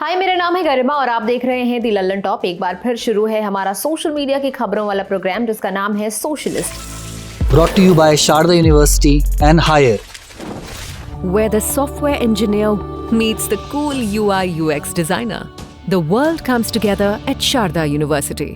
हाय, मेरा नाम है गरिमा और आप देख रहे हैं दी लल्लन टॉप। एक बार फिर शुरू है हमारा सोशल मीडिया की खबरों वाला प्रोग्राम जिसका नाम है socialist. Brought to you by Sharda University and Higher, where the software engineer meets the cool UI UX designer. The world comes together at Sharda University.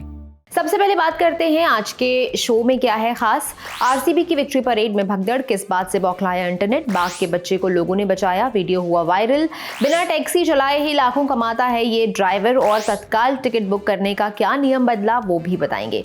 सबसे पहले बात करते हैं आज के शो में क्या है खास। आरसीबी की विक्ट्री परेड में भगदड़, किस बात से बौखलाया इंटरनेट, बाघ के बच्चे को लोगों ने बचाया, वीडियो हुआ वायरल, बिना टैक्सी चलाए ही लाखों कमाता है ये ड्राइवर, और तत्काल टिकट बुक करने का क्या नियम बदला वो भी बताएंगे।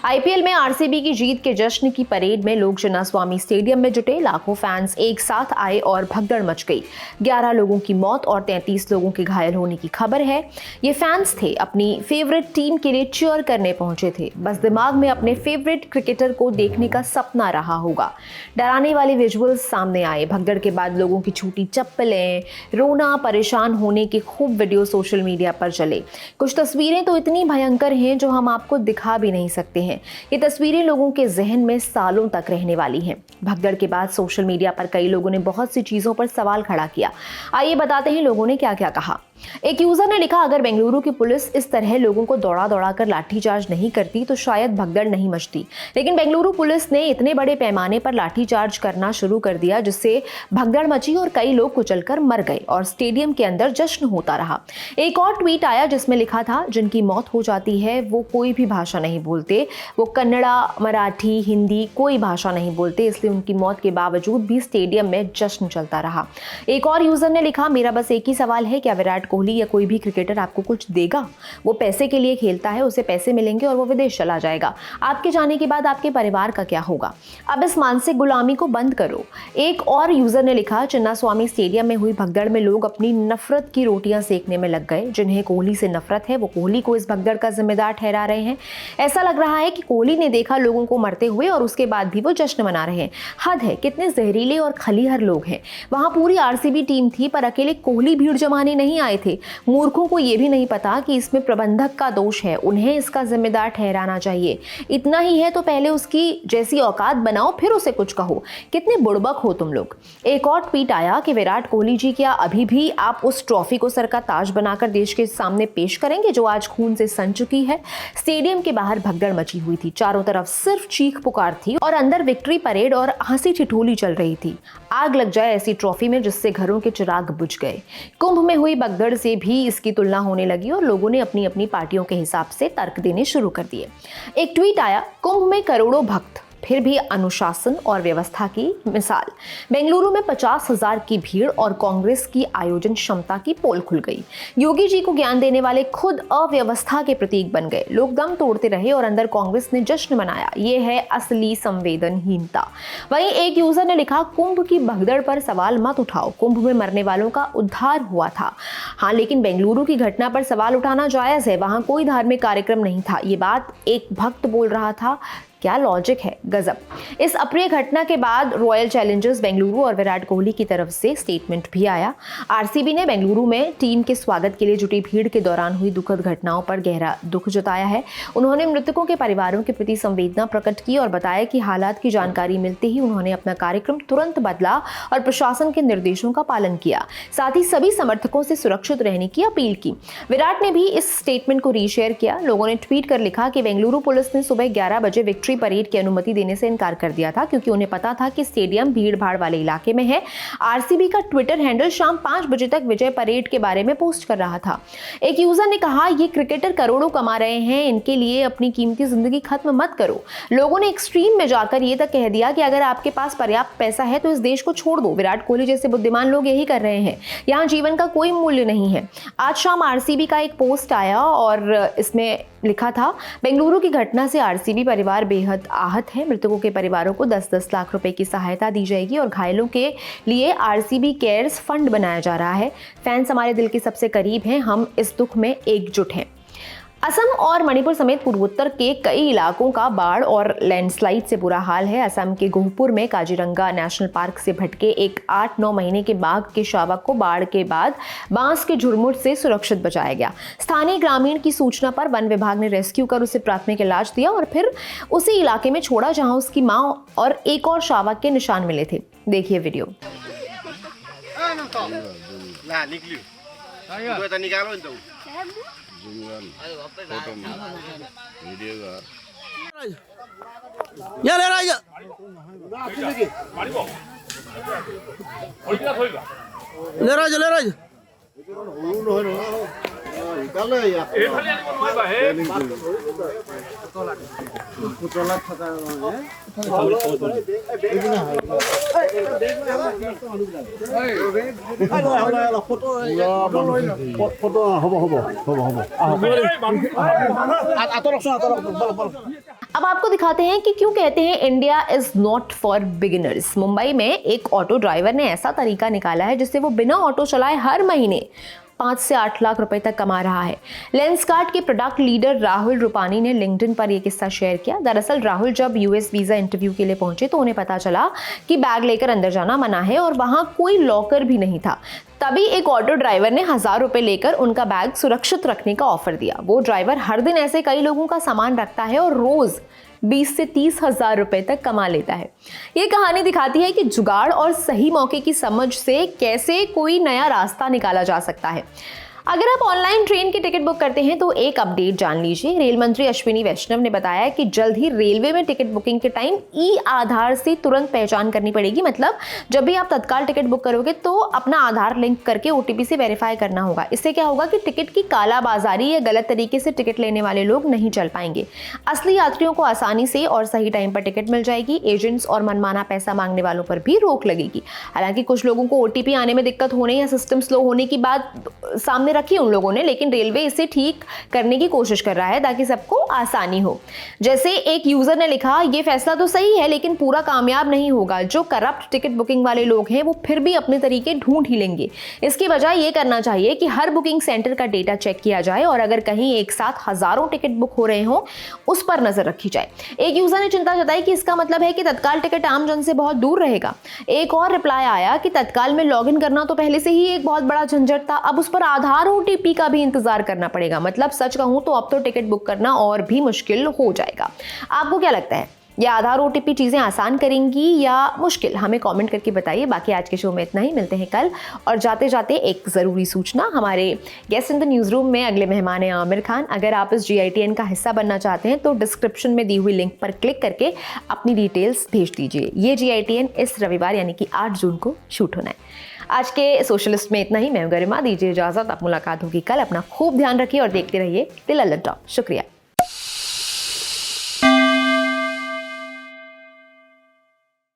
आईपीएल में आरसीबी की जीत के जश्न की परेड में लोग चिन्नास्वामी स्टेडियम में जुटे। लाखों फैंस एक साथ आए और भगदड़ मच गई। 11 लोगों की मौत और 33 लोगों के घायल होने की खबर है। ये फैंस थे, अपनी फेवरेट टीम के लिए चीयर करने पहुंचे थे। बस दिमाग में अपने फेवरेट क्रिकेटर को देखने का सपना रहा होगा। डराने वाले विजुअल्स सामने आए। भगदड़ के बाद लोगों की छूटी चप्पलें, रोना, परेशान होने के खूब वीडियो सोशल मीडिया पर चले। कुछ तस्वीरें तो इतनी भयंकर हैं जो हम आपको दिखा भी नहीं सकते हैं। ये तस्वीरें लोगों के जहन में सालों तक रहने वाली हैं। भगदड़ के बाद सोशल मीडिया पर कई लोगों ने बहुत सी चीजों पर सवाल खड़ा किया। आइए बताते हैं लोगों ने क्या क्या कहा। एक यूजर ने लिखा, अगर बेंगलुरु की पुलिस इस तरह लोगों को दौड़ा दौड़ा कर लाठीचार्ज नहीं करती तो शायद भगदड़ नहीं मचती, लेकिन बेंगलुरु पुलिस ने इतने बड़े पैमाने पर लाठीचार्ज करना शुरू कर दिया जिससे भगदड़ मची और कई लोग कुचलकर मर गए और स्टेडियम के अंदर जश्न होता रहा। एक और ट्वीट आया जिसमें लिखा था, जिनकी मौत हो जाती है वो कोई भी भाषा नहीं बोलते, वो कन्नड़ा, मराठी, हिंदी कोई भाषा नहीं बोलते, इसलिए उनकी मौत के बावजूद भी स्टेडियम में जश्न चलता रहा। एक और यूजर ने लिखा, मेरा बस एक ही सवाल है, क्या विराट कोहली या कोई भी क्रिकेटर आपको कुछ देगा? वो पैसे के लिए खेलता है, उसे पैसे मिलेंगे और वो विदेश चला जाएगा। आपके जाने के बाद आपके परिवार का क्या होगा? अब इस मानसिक गुलामी को बंद करो। एक और यूजर ने लिखा, चिन्नास्वामी स्टेडियम में हुई भगदड़ में लोग अपनी नफरत की रोटियां सेकने में लग गए। जिन्हें कोहली से नफरत है वो कोहली को इस भगदड़ का जिम्मेदार ठहरा रहे हैं। ऐसा लग रहा है कि कोहली ने देखा लोगों को मरते हुए और उसके बाद भी वो जश्न मना रहे हैं। हद है, कितने जहरीले और खलीहर लोग हैं। वहां पूरी आरसीबी टीम थी पर अकेले कोहली भीड़ जमाने नहीं आए थे। मूर्खों को यह भी नहीं पता कि इसमें प्रबंधक का दोष है, उन्हें इसका जिम्मेदार ठहराना चाहिए। इतना ही है तो पहले उसकी जैसी औकात बनाओ फिर उसे कुछ कहो। कितने बुड़बक हो तुम लोग। एक और ट्वीट आया कि विराट कोहली जी, क्या अभी भी आप उस ट्रॉफी को सर का ताज बनाकर देश के सामने पेश करेंगे जो आज खून से सन चुकी है? स्टेडियम के बाहर भगदड़ मची हुई थी। चारों तरफ सिर्फ चीख पुकार थी और अंदर विक्ट्री परेड और हंसी ठिठोली चल रही थी। आग लग जाए ऐसी ट्रॉफी में जिससे घरों के चिराग बुझ गए। कुंभ में हुई भगदड़ से भी इसकी तुलना होने लगी और लोगों ने अपनी अपनी पार्टियों के हिसाब से तर्क देने शुरू कर दिए। एक ट्वीट आया, कुंभ में करोड़ों भक्त फिर भी अनुशासन और व्यवस्था की मिसाल। बेंगलुरु में 50,000 की भीड़ और कांग्रेस की आयोजन क्षमता की पोल खुल गई। योगी जी को ज्ञान देने वाले खुद अव्यवस्था के प्रतीक बन गए। लोग दम तोड़ते रहे और अंदर कांग्रेस ने जश्न मनाया। ये है असली संवेदनहीनता। वहीं एक यूजर ने लिखा, कुंभ की भगदड़ पर सवाल मत उठाओ, कुंभ में मरने वालों का उद्धार हुआ था। हाँ, लेकिन बेंगलुरु की घटना पर सवाल उठाना जायज है, वहां कोई धार्मिक कार्यक्रम नहीं था। ये बात एक भक्त बोल रहा था। क्या लॉजिक है, गजब। इस अप्रिय घटना के बाद रॉयल चैलेंजर्स बेंगलुरु और विराट कोहली की तरफ से स्टेटमेंट भी आया। आरसीबी ने बेंगलुरु में टीम के स्वागत के लिए जुटी भीड़ के दौरान हुई दुखद घटनाओं पर गहरा दुख जताया है। उन्होंने मृतकों के परिवारों के प्रति संवेदना प्रकट की और बताया कि हालात की जानकारी मिलते ही उन्होंने अपना कार्यक्रम तुरंत बदला और प्रशासन के निर्देशों का पालन किया। साथ ही सभी समर्थकों से सुरक्षित रहने की अपील की। विराट ने भी इस स्टेटमेंट को रीशेयर किया। लोगों ने ट्वीट कर लिखा कि बेंगलुरु पुलिस ने सुबह 11 बजे विक्ट्री परेड की अनुमति देने से इनकार कर दिया था क्योंकि उन्हें पता था कि स्टेडियम भीड़ भाड़ वाले इलाके में है। आरसीबी का ट्विटर हैंडल शाम 5 बजे तक विजय परेड के बारे में पोस्ट कर रहा था। एक यूजर ने कहा, ये क्रिकेटर करोड़ों कमा रहे हैं, इनके लिए अपनी कीमती जिंदगी खत्म मत करो। लोगों ने एक्सट्रीम में जाकर ये तक कह दिया कि अगर आपके पास पर्याप्त पैसा है तो इस देश को छोड़ दो। विराट कोहली जैसे बुद्धिमान लोग यही कर रहे हैं। यहाँ जीवन का कोई मूल्य नहीं है। आज शाम आरसीबी का एक पोस्ट आया और इसमें लिखा था, बेंगलुरु की घटना से आरसीबी परिवार बेहद आहत है। मृतकों के परिवारों को 10-10 लाख रुपए की सहायता दी जाएगी और घायलों के लिए आरसीबी केयर्स फंड बनाया जा रहा है। फैंस हमारे दिल के सबसे करीब हैं, हम इस दुख में एकजुट हैं। असम और मणिपुर समेत पूर्वोत्तर के कई इलाकों का बाढ़ और लैंडस्लाइड से बुरा हाल है। असम के गोहपुर में काजीरंगा नेशनल पार्क से भटके एक 8-9 महीने के बाघ के शावक को बाढ़ के बाद बांस के झुरमुट से सुरक्षित बचाया गया। स्थानीय ग्रामीण की सूचना पर वन विभाग ने रेस्क्यू कर उसे प्राथमिक इलाज दिया और फिर उसी इलाके में छोड़ा जहां उसकी मां और एक और शावक के निशान मिले थे। देखिए video. Ya le raja. Le raja. अब आपको दिखाते हैं कि क्यों कहते हैं India is not for beginners. Mumbai में एक ऑटो ड्राइवर ने ऐसा तरीका निकाला है जिससे वो बिना ऑटो चलाए हर महीने 5 से 8 लाख रुपए तक कमा रहा है। लेंसकार्ट के प्रोडक्ट लीडर राहुल रूपानी ने लिंक्डइन पर यह किस्सा शेयर किया। दरअसल राहुल जब यूएस वीजा इंटरव्यू के लिए पहुंचे तो उन्हें पता चला कि बैग लेकर अंदर जाना मना है और वहां कोई लॉकर भी नहीं था। तभी एक ऑटो ड्राइवर ने 1000 रुपए लेकर उनका बैग सुरक्षित रखने का ऑफर दिया। वो ड्राइवर हर दिन ऐसे कई लोगों का सामान रखता है और रोज 20 से 30 हजार रुपए तक कमा लेता है। ये कहानी दिखाती है कि जुगाड़ और सही मौके की समझ से कैसे कोई नया रास्ता निकाला जा सकता है। अगर आप ऑनलाइन ट्रेन की टिकट बुक करते हैं तो एक अपडेट जान लीजिए। रेल मंत्री अश्विनी वैष्णव ने बताया कि जल्द ही रेलवे में टिकट बुकिंग के टाइम ई आधार से तुरंत पहचान करनी पड़ेगी। मतलब जब भी आप तत्काल टिकट बुक करोगे तो अपना आधार लिंक करके ओटीपी से वेरीफाई करना होगा। इससे क्या होगा कि टिकट की कालाबाजारी या गलत तरीके से टिकट लेने वाले लोग नहीं चल पाएंगे। असली यात्रियों को आसानी से और सही टाइम पर टिकट मिल जाएगी। एजेंट्स और मनमाना पैसा मांगने वालों पर भी रोक लगेगी। हालांकि कुछ लोगों को ओटीपी आने में दिक्कत होने या सिस्टम स्लो होने की बात सामने रखी उन लोगों ने, लेकिन रेलवे इसे ठीक करने की कोशिश कर रहा है ताकि सबको आसानी हो। जैसे एक यूजर ने लिखा, ये फैसला तो सही है लेकिन पूरा कामयाब नहीं होगा। जो करप्ट टिकट बुकिंग वाले लोग हैं वो फिर भी अपने तरीके ढूंढ ही लेंगे। इसकी बजाय ये करना चाहिए कि हर बुकिंग सेंटर का डेटा चेक किया जाए और अगर कहीं एक साथ हजारों टिकट बुक हो रहे हो उस पर नजर रखी जाए। एक यूजर ने चिंता जताई कि इसका मतलब है कि तत्काल टिकट आम जन से बहुत दूर रहेगा। एक और रिप्लाई आया कि तत्काल में लॉगिन करना तो पहले से ही एक बहुत बड़ा झंझट था, अब उस पर आधार ओटीपी का भी इंतजार करना पड़ेगा। मतलब सच कहूं तो अब तो टिकट बुक करना और भी मुश्किल हो जाएगा। आपको क्या लगता है, ये आधार ओटीपी चीजें आसान करेंगी या मुश्किल? हमें कमेंट करके बताइए। बाकी आज के शो में इतना ही, मिलते हैं कल। और जाते जाते एक जरूरी सूचना, हमारे guest in the news room में अगले मेहमान हैं आमिर खान। अगर आप इस GITN का हिस्सा बनना चाहते हैं तो डिस्क्रिप्शन में दी हुई लिंक पर क्लिक करके अपनी डिटेल्स भेज दीजिए। ये GITN इस रविवार यानी कि 8 जून को शूट होना है। आज के सोशलिस्ट में इतना ही। मैं गरिमा, दीजिए इजाजत। अब मुलाकात होगी कल। अपना खूब ध्यान रखिए और देखते रहिए दिल लल्लन टॉप। शुक्रिया।